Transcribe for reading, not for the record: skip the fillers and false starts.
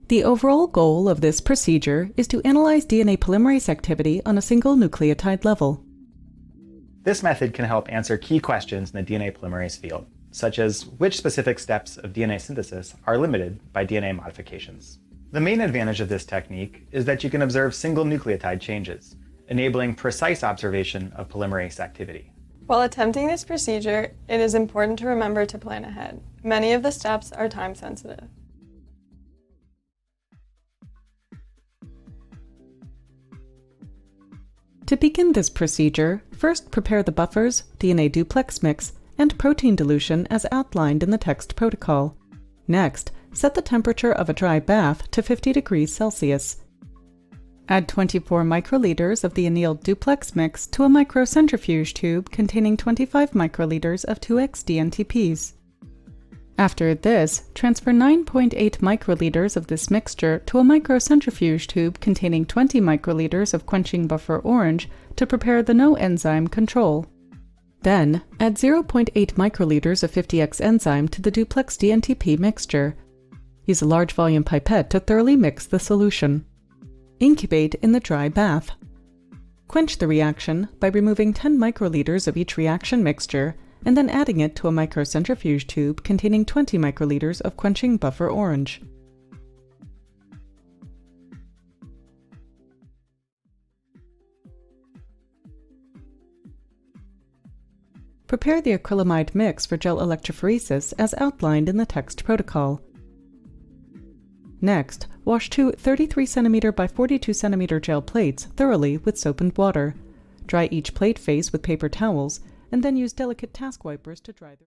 The overall goal of this procedure is to analyze DNA polymerase activity on a single nucleotide level. This method can help answer key questions in the DNA polymerase field, such as which specific steps of DNA synthesis are limited by DNA modifications. The main advantage of this technique is that you can observe single nucleotide changes, enabling precise observation of polymerase activity. While attempting this procedure, it is important to remember to plan ahead. Many of the steps are time sensitive. To begin this procedure, first prepare the buffers, DNA duplex mix, and protein dilution as outlined in the text protocol. Next, set the temperature of a dry bath to 50 degrees Celsius. Add 24 microliters of the annealed duplex mix to a microcentrifuge tube containing 25 microliters of 2x-DNTPs. After this, transfer 9.8 microliters of this mixture to a microcentrifuge tube containing 20 microliters of quenching buffer orange to prepare the no enzyme control. Then, add 0.8 microliters of 50X enzyme to the duplex DNTP mixture. Use a large volume pipette to thoroughly mix the solution. Incubate in the dry bath. Quench the reaction by removing 10 microliters of each reaction mixture and then adding it to a microcentrifuge tube containing 20 microliters of quenching buffer orange. Prepare the acrylamide mix for gel electrophoresis as outlined in the text protocol. Next, wash two 33 cm by 42 cm gel plates thoroughly with soap and water. Dry each plate face with paper towels, and then use delicate task wipers to dry them.